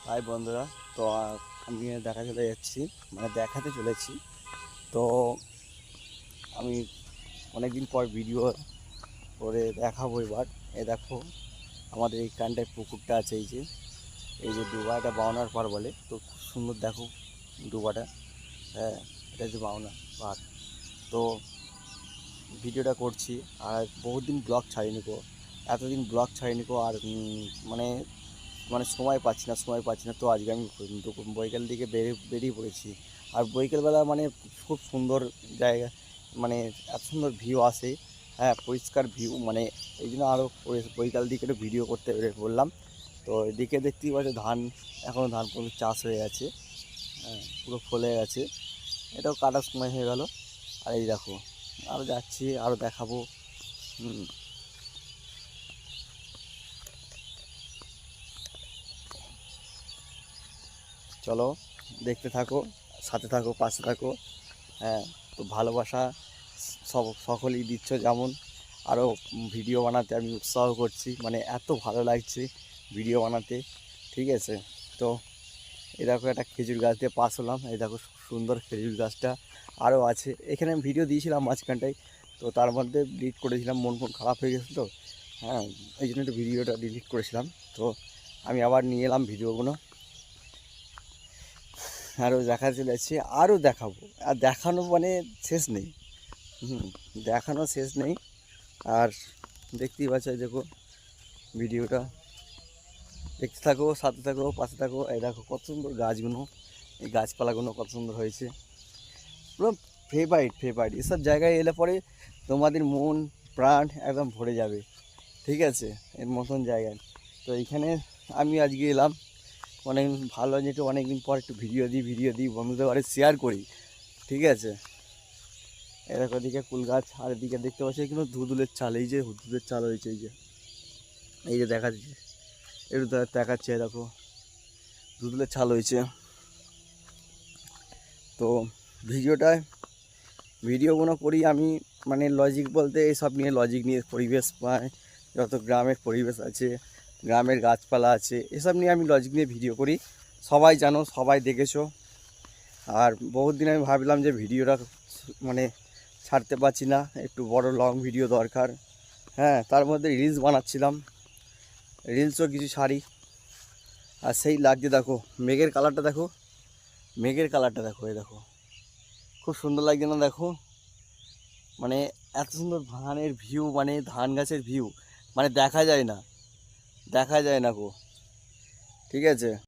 High বন্ধুরা। তো আমি দেখাতে চলেছি। তো আমি অনেক দিন পর ভিডিও করে দেখাবো এবার। দেখো আমাদের এইখানটায় পুকুরটা আছে, এই যে ডুবাটা বাওনার পাড় বলে, তো খুব সুন্দর দেখো ডুবাটা। হ্যাঁ, এটা হচ্ছে বাওনা পাড়। তো ভিডিওটা করছি, আর বহুদিন ব্লগ ছাড়িনি গো, এতদিন ব্লগ ছাড়িনি গো। আর মানে মানে সময় পাচ্ছি না। তো আজকে আমি বৈকাল দিকে বেরিয়ে পড়েছি। আর বৈকালবেলা মানে খুব সুন্দর জায়গা, মানে এত সুন্দর ভিউ আসে। হ্যাঁ, পরিষ্কার ভিউ, মানে এই জন্য আরও বৈকাল দিকে একটু ভিডিও করতে বেরিয়ে পড়লাম। তো এদিকে দেখতেই পাচ্ছি ধান, এখনও ধান পুরো চাষ হয়ে গেছে। হ্যাঁ, পুরো ফলে গেছে, এটাও কাটার সময় হয়ে গেল। আর এই দেখো আরও যাচ্ছি, আরও দেখাবো। হুম, চলো দেখতে থাকো, সাথে থাকো, পাশে থাকো। হ্যাঁ, তো ভালোবাসা সকলেই দিচ্ছ যেমন, আরও ভিডিও বানাতে আমি উৎসাহ করছি, মানে এত ভালো লাগছে ভিডিও বানাতে। ঠিক আছে, তো এই দেখো একটা খেজুর গাছ দিয়ে পাস হলাম, এই দেখো সুন্দর খেজুর গাছটা আরও আছে এখানে। আমি ভিডিও দিয়েছিলাম মাঝখানটায়, তো তার মধ্যে ডিলিট করেছিলাম, মন খারাপ হয়ে গেছে তো। হ্যাঁ, এই জন্য একটু ভিডিওটা ডিলিট করেছিলাম। তো আমি আবার নিয়ে এলাম ভিডিওগুলো, আরও দেখা চলেছে, আরও দেখাবো। আর দেখানো মানে শেষ নেই। হুম, দেখানো শেষ নেই। আর দেখতেই পাচ্ছ, এই দেখো ভিডিওটা দেখতে থাকো, সাথে থাকো, পাশে থাকো। এই দেখো কত সুন্দর গাছগুলো, এই গাছপালাগুলো কত সুন্দর হয়েছে। পুরো ফেভারিট এসব জায়গায় এলে পরে তোমাদের মন প্রাণ একদম ভরে যাবে। ঠিক আছে, এর মতন জায়গায়। তো এইখানে আমি আজকে এলাম, অনেক ভালো যে একটু অনেকদিন পর একটু ভিডিও দিই বন্ধুদের বাড়ি শেয়ার করি। ঠিক আছে, এরকম এদিকে কুল গাছ, আর এদিকে দেখতে পাচ্ছি কিন্তু ধুধুলের চাল, এই যে ধুধুলের চাল হয়েছে, এই যে দেখা যাচ্ছে, একটু দেখাচ্ছে, দেখো ধুধুলের চাল হয়েছে। তো ভিডিওটায় ভিডিওগুলো করি আমি, মানে লজিক বলতে এইসব নিয়ে, লজিক নিয়ে, পরিবেশ পায়, যত গ্রামের পরিবেশ আছে, গ্রামের গাছপালা আছে, এসব নিয়ে আমি লজিক নিয়ে ভিডিও করি। সবাই জানো, সবাই দেখেছো। আর বহুত দিন আমি ভাবলাম যে ভিডিওটা মানে ছাড়তে পারছি না, একটু বড় লং ভিডিও দরকার। হ্যাঁ, তার মধ্যে রিলস বানাচ্ছিলাম, রিলসও কিছু ছাড়ি। আর সেই লাগছে দেখো মেঘের কালারটা, দেখো এই দেখো খুব সুন্দর লাগছে না? দেখো মানে এত সুন্দর ধানের ভিউ, মানে ধান গাছের ভিউ, মানে দেখা যায় না গো। ঠিক আছে।